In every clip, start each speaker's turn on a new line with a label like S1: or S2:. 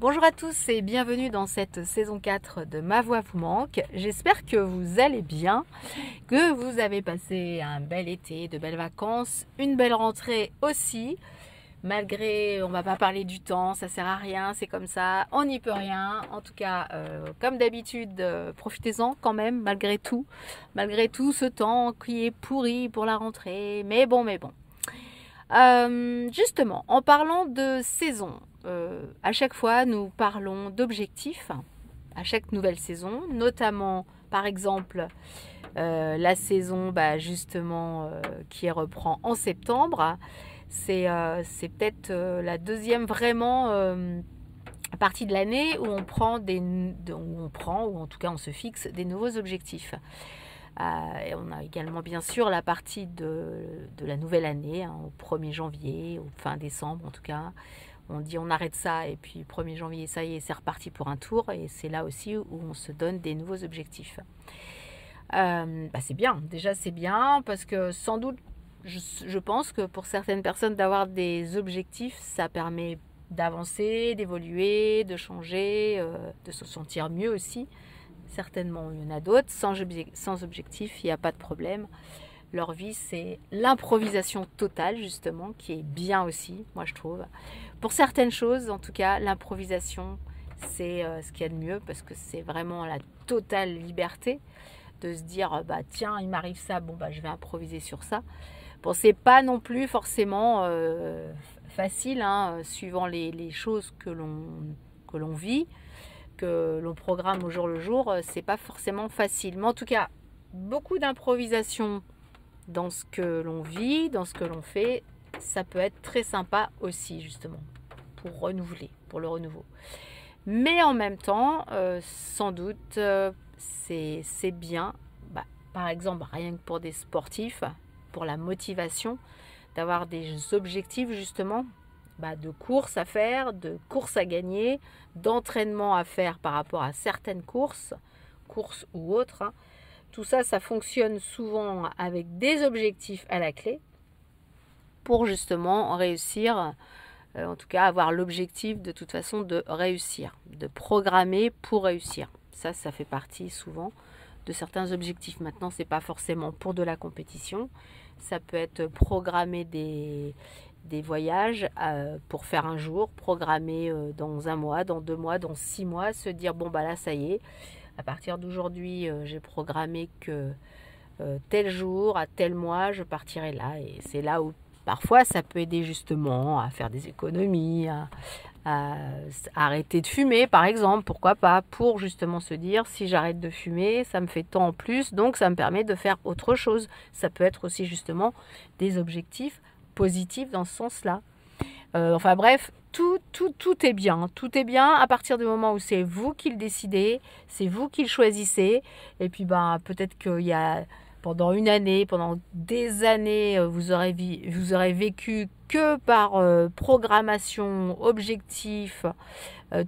S1: Bonjour à tous et bienvenue dans cette saison 4 de Ma Voix vous manque. J'espère que vous allez bien, que vous avez passé un bel été, de belles vacances, une belle rentrée aussi. Malgré, on va pas parler du temps, ça sert à rien, c'est comme ça, on n'y peut rien. En tout cas, comme d'habitude, profitez-en quand même, malgré tout ce temps qui est pourri pour la rentrée. Mais bon. Justement, en parlant de saison, à chaque fois nous parlons d'objectifs, à chaque nouvelle saison, notamment par exemple la saison justement qui reprend en septembre. C'est peut-être la deuxième vraiment partie de l'année où on prend ou en tout cas on se fixe des nouveaux objectifs. Et on a également bien sûr la partie de la nouvelle année, au 1er janvier, au fin décembre en tout cas. On dit on arrête ça et puis 1er janvier, ça y est, c'est reparti pour un tour. Et c'est là aussi où on se donne des nouveaux objectifs. C'est bien, déjà c'est bien parce que sans doute, je pense que pour certaines personnes d'avoir des objectifs, ça permet d'avancer, d'évoluer, de changer, de se sentir mieux aussi. Certainement, il y en a d'autres. Sans objectif, il n'y a pas de problème. Leur vie, c'est l'improvisation totale, justement, qui est bien aussi, moi je trouve. Pour certaines choses, en tout cas, l'improvisation, c'est ce qu'il y a de mieux parce que c'est vraiment la totale liberté de se dire, tiens, il m'arrive ça, je vais improviser sur ça. Bon, c'est pas non plus forcément facile, suivant les choses que l'on vit, que l'on programme au jour le jour, c'est pas forcément facile. Mais en tout cas, beaucoup d'improvisation dans ce que l'on vit, dans ce que l'on fait, ça peut être très sympa aussi, justement, pour le renouveau. Mais en même temps, sans doute, c'est bien, par exemple, rien que pour des sportifs, pour la motivation, d'avoir des objectifs, justement, de courses à faire, de courses à gagner, d'entraînement à faire par rapport à certaines courses ou autres. Tout ça, ça fonctionne souvent avec des objectifs à la clé pour justement réussir, en tout cas avoir l'objectif de toute façon de réussir, de programmer pour réussir. Ça fait partie souvent de certains objectifs. Maintenant, c'est pas forcément pour de la compétition. Ça peut être programmer des voyages pour faire un jour, programmer dans 1 mois, dans 2 mois, dans 6 mois, se dire là ça y est, à partir d'aujourd'hui j'ai programmé que tel jour, à tel mois, je partirai là. Et c'est là où parfois ça peut aider justement à faire des économies, à arrêter de fumer par exemple, pourquoi pas, pour justement se dire si j'arrête de fumer, ça me fait tant en plus, donc ça me permet de faire autre chose. Ça peut être aussi justement des objectifs positifs dans ce sens-là. Bref, tout est bien. Tout est bien à partir du moment où c'est vous qui le décidez, c'est vous qui le choisissez. Et puis peut-être qu'il y a pendant une année, pendant des années, vous aurez vécu que par programmation, objectif,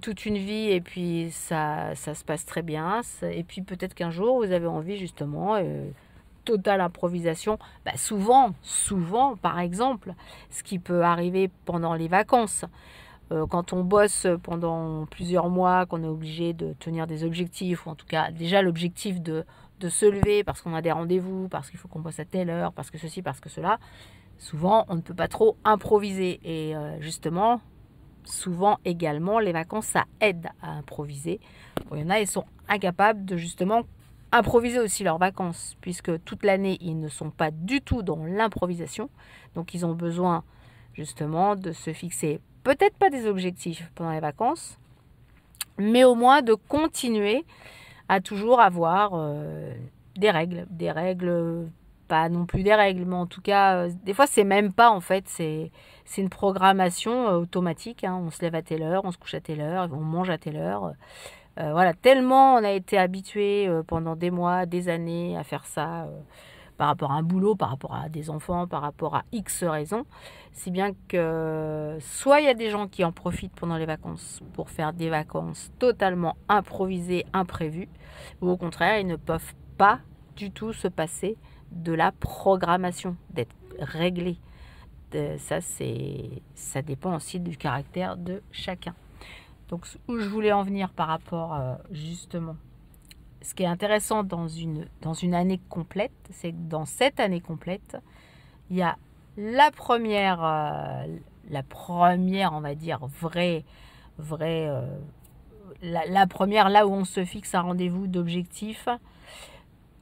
S1: toute une vie, et puis ça se passe très bien. Et puis peut-être qu'un jour, vous avez envie justement totale improvisation, souvent par exemple, ce qui peut arriver pendant les vacances, quand on bosse pendant plusieurs mois, qu'on est obligé de tenir des objectifs, ou en tout cas déjà l'objectif de se lever parce qu'on a des rendez-vous, parce qu'il faut qu'on bosse à telle heure, parce que ceci, parce que cela, souvent on ne peut pas trop improviser. Et justement, souvent également, les vacances, ça aide à improviser. Il y en a, ils sont incapables de justement improviser aussi leurs vacances, puisque toute l'année, ils ne sont pas du tout dans l'improvisation. Donc, ils ont besoin justement de se fixer, peut-être pas des objectifs pendant les vacances, mais au moins de continuer à toujours avoir des règles, pas non plus des règles, mais en tout cas, des fois, c'est même pas, en fait, c'est une programmation automatique. On se lève à telle heure, on se couche à telle heure, on mange à telle heure. Tellement on a été habitué pendant des mois, des années à faire ça par rapport à un boulot, par rapport à des enfants, par rapport à X raisons, si bien que soit il y a des gens qui en profitent pendant les vacances pour faire des vacances totalement improvisées, imprévues, ou au contraire, ils ne peuvent pas du tout se passer de la programmation, d'être réglés. Ça dépend aussi du caractère de chacun. Donc où je voulais en venir par rapport justement, ce qui est intéressant dans une année complète, c'est que dans cette année complète, il y a la première, on va dire, la première, là où on se fixe un rendez-vous d'objectif,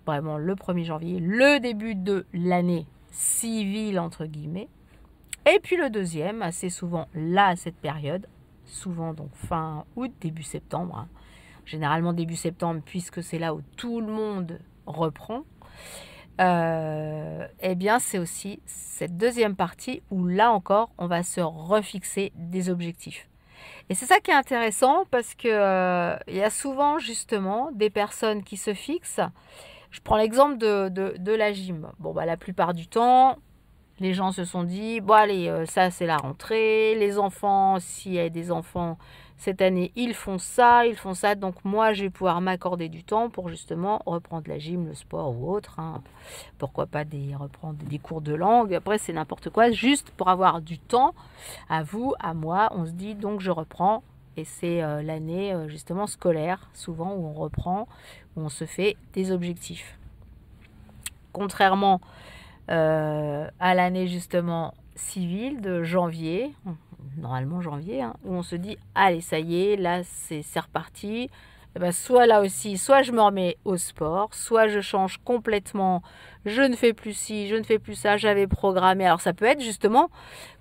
S1: vraiment le 1er janvier, le début de l'année civile, entre guillemets. Et puis le deuxième, assez souvent là, à cette période, souvent donc fin août, début septembre, hein. Généralement début septembre, puisque c'est là où tout le monde reprend. Eh bien c'est aussi cette deuxième partie où là encore on va se refixer des objectifs. Et c'est ça qui est intéressant parce que il y a souvent justement des personnes qui se fixent. Je prends l'exemple de la gym. Bon bah la plupart du temps, les gens se sont dit bon allez, ça c'est la rentrée, les enfants, s'il y a des enfants cette année, ils font ça, donc moi je vais pouvoir m'accorder du temps pour justement reprendre la gym, le sport ou autre, hein. Pourquoi pas reprendre des cours de langue, après c'est n'importe quoi, juste pour avoir du temps, à vous, à moi, on se dit donc je reprends, et c'est l'année justement scolaire, souvent où on reprend, où on se fait des objectifs. Contrairement à l'année justement civile de janvier, normalement janvier, hein, où on se dit allez ça y est, là c'est reparti. Et ben, soit là aussi, soit je me remets au sport, soit je change complètement, je ne fais plus ci, je ne fais plus ça, j'avais programmé. Alors ça peut être justement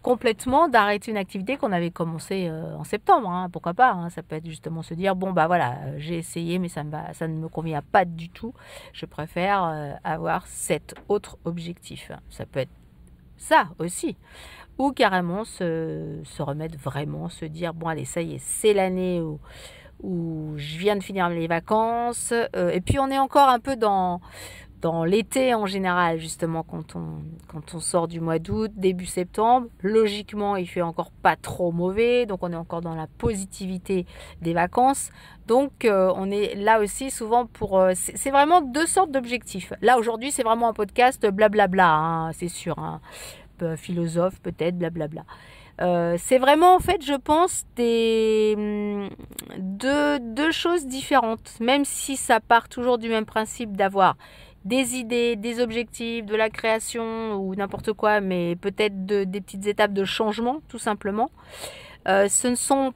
S1: complètement d'arrêter une activité qu'on avait commencé en septembre, hein, pourquoi pas, hein. Ça peut être justement se dire bon bah voilà, j'ai essayé mais ça ne me convient pas du tout, je préfère avoir cet autre objectif. Ça peut être ça aussi. Ou carrément se remettre vraiment, se dire bon allez ça y est, c'est l'année où je viens de finir les vacances, et puis on est encore un peu dans l'été en général, justement quand on sort du mois d'août, début septembre, logiquement il fait encore pas trop mauvais, donc on est encore dans la positivité des vacances, donc on est là aussi souvent pour, c'est vraiment deux sortes d'objectifs. Là aujourd'hui c'est vraiment un podcast blablabla, hein, c'est sûr, hein, philosophe peut-être, blablabla. C'est vraiment en fait je pense deux choses différentes, même si ça part toujours du même principe d'avoir des idées, des objectifs, de la création ou n'importe quoi, mais peut-être des petites étapes de changement tout simplement. Ce ne sont,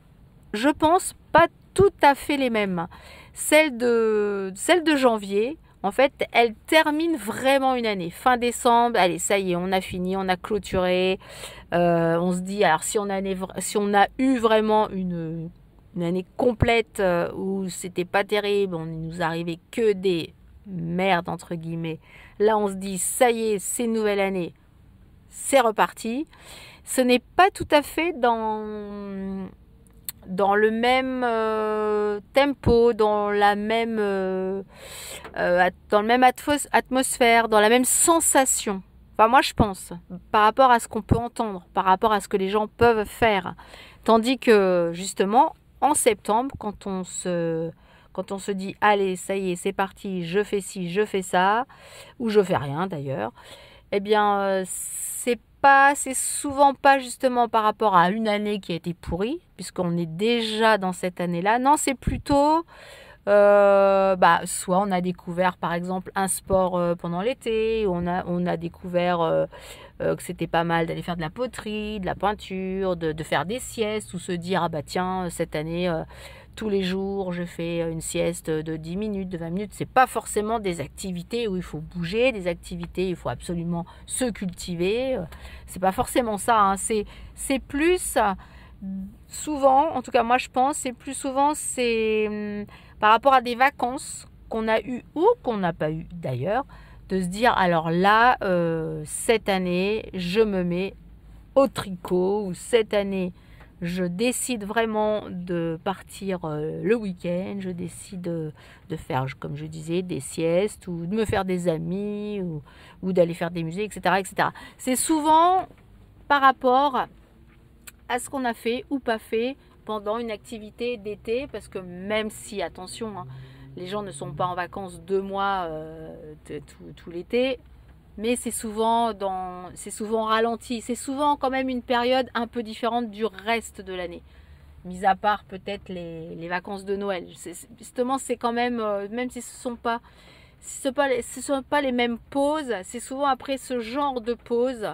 S1: je pense, pas tout à fait les mêmes. Celle de janvier, en fait, elle termine vraiment une année. Fin décembre, allez, ça y est, on a fini, on a clôturé. On se dit, alors si on a eu vraiment une année complète où c'était pas terrible, on ne nous arrivait que des merdes entre guillemets. Là, on se dit, ça y est, c'est une nouvelle année, c'est reparti. Ce n'est pas tout à fait dans le même tempo, dans le même atmosphère, dans la même sensation. Enfin, moi, je pense, par rapport à ce qu'on peut entendre, par rapport à ce que les gens peuvent faire. Tandis que, justement, en septembre, quand on se dit, allez, ça y est, c'est parti, je fais ci, je fais ça, ou je fais rien d'ailleurs, eh bien, c'est souvent pas justement par rapport à une année qui a été pourrie, puisqu'on est déjà dans cette année-là. Non, c'est plutôt, soit on a découvert par exemple un sport pendant l'été, on a découvert que c'était pas mal d'aller faire de la poterie, de la peinture, de faire des siestes, ou se dire ah bah tiens, cette année tous les jours je fais une sieste de 10 minutes, de 20 minutes. C'est pas forcément des activités où il faut bouger, des activités où il faut absolument se cultiver, c'est pas forcément ça, hein. C'est plus souvent, en tout cas moi je pense, c'est plus souvent par rapport à des vacances qu'on a eues ou qu'on n'a pas eues d'ailleurs, de se dire alors là cette année je me mets au tricot, ou cette année je décide vraiment de partir le week-end, je décide de faire, comme je disais, des siestes, ou de me faire des amis, ou d'aller faire des musées, etc., etc. C'est souvent par rapport à ce qu'on a fait ou pas fait pendant une activité d'été, parce que même si, attention, hein, les gens ne sont pas en vacances 2 mois tout l'été, mais c'est souvent ralenti, c'est souvent quand même une période un peu différente du reste de l'année. mis à part peut-être les vacances de Noël. Justement, c'est quand même, même si ce sont pas les mêmes pauses, c'est souvent après ce genre de pause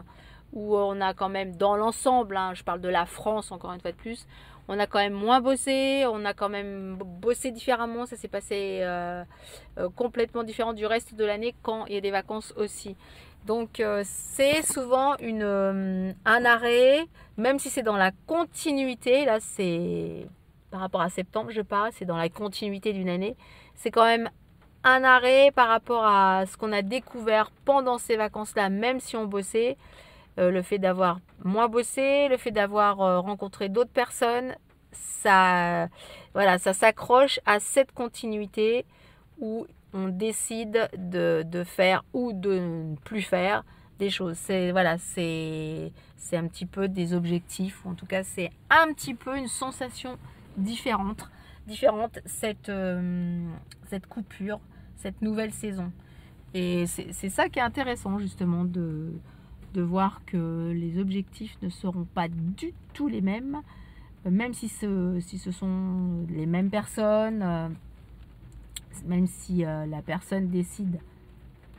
S1: où on a quand même dans l'ensemble, hein, je parle de la France encore une fois de plus, on a quand même moins bossé, on a quand même bossé différemment, ça s'est passé complètement différent du reste de l'année quand il y a des vacances aussi. Donc c'est souvent un arrêt, même si c'est dans la continuité, là c'est par rapport à septembre je parle, c'est dans la continuité d'une année, c'est quand même un arrêt par rapport à ce qu'on a découvert pendant ces vacances-là, même si on bossait. Le fait d'avoir moins bossé, le fait d'avoir rencontré d'autres personnes, ça s'accroche à cette continuité où on décide de faire ou de ne plus faire des choses. C'est un petit peu des objectifs, ou en tout cas c'est un petit peu une sensation différente cette coupure, cette nouvelle saison. Et c'est ça qui est intéressant justement de voir que les objectifs ne seront pas du tout les mêmes, même si ce sont les mêmes personnes, même si la personne décide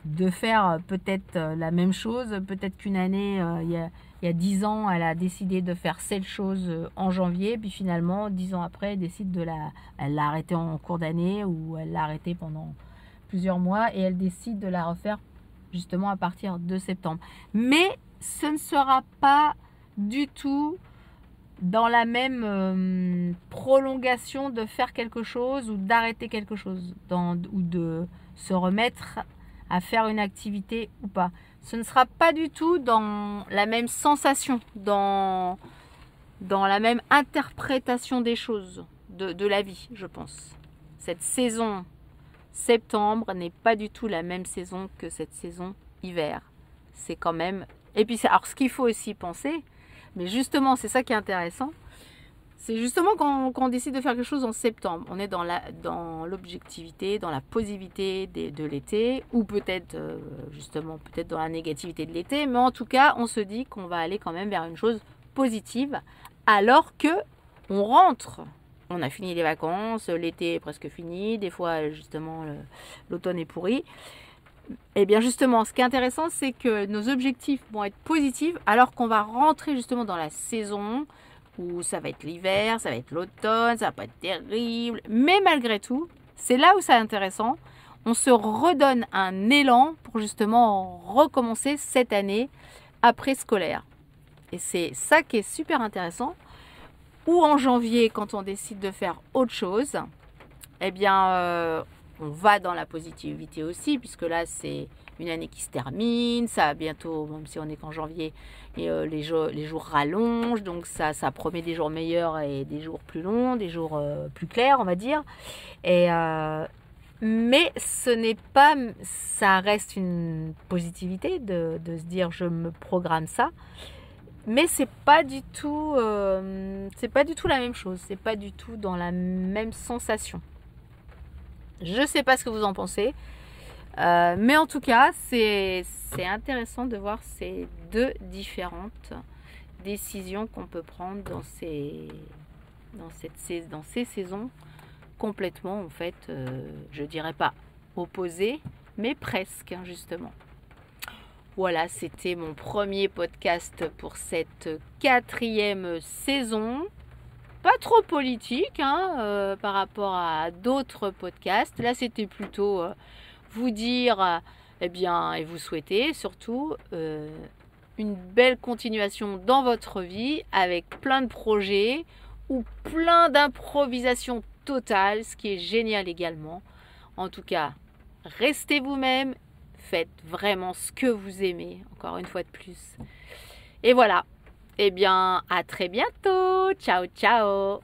S1: de faire peut-être la même chose, peut-être qu'une année, il y a 10 ans, elle a décidé de faire cette chose en janvier, puis finalement, 10 ans après, elle décide elle l'a arrêté en cours d'année ou elle l'a arrêté pendant plusieurs mois et elle décide de la refaire justement à partir de septembre. Mais ce ne sera pas du tout dans la même prolongation de faire quelque chose ou d'arrêter quelque chose ou de se remettre à faire une activité ou pas. Ce ne sera pas du tout dans la même sensation, dans la même interprétation des choses, de la vie, je pense. Cette saison septembre n'est pas du tout la même saison que cette saison hiver. C'est quand même... Et puis, alors ce qu'il faut aussi penser, mais justement c'est ça qui est intéressant, c'est justement quand on décide de faire quelque chose en septembre, on est dans l'objectivité, dans la positivité de l'été, ou peut-être justement peut-être dans la négativité de l'été, mais en tout cas on se dit qu'on va aller quand même vers une chose positive, alors que on rentre. On a fini les vacances, l'été est presque fini, des fois justement l'automne est pourri. Et bien justement, ce qui est intéressant, c'est que nos objectifs vont être positifs alors qu'on va rentrer justement dans la saison où ça va être l'hiver, ça va être l'automne, ça va pas être terrible. Mais malgré tout, c'est là où c'est intéressant. On se redonne un élan pour justement recommencer cette année après scolaire. Et c'est ça qui est super intéressant. Ou en janvier, quand on décide de faire autre chose, eh bien, on va dans la positivité aussi, puisque là, c'est une année qui se termine. Ça va bientôt, même si on n'est qu'en janvier, et, les jours rallongent. Donc, ça promet des jours meilleurs et des jours plus longs, des jours plus clairs, on va dire. Et, mais ce n'est pas... Ça reste une positivité de se dire, je me programme ça. Mais c'est pas du tout la même chose, c'est pas du tout dans la même sensation. Je sais pas ce que vous en pensez, mais en tout cas c'est intéressant de voir ces deux différentes décisions qu'on peut prendre dans ces saisons complètement en fait, je dirais pas opposées, mais presque justement. Voilà, c'était mon premier podcast pour cette 4e saison. Pas trop politique par rapport à d'autres podcasts. Là, c'était plutôt vous dire, eh bien, et vous souhaiter surtout une belle continuation dans votre vie avec plein de projets ou plein d'improvisation totale, ce qui est génial également. En tout cas, restez vous-même. Faites vraiment ce que vous aimez, encore une fois de plus. Et voilà. Eh bien, à très bientôt. Ciao, ciao.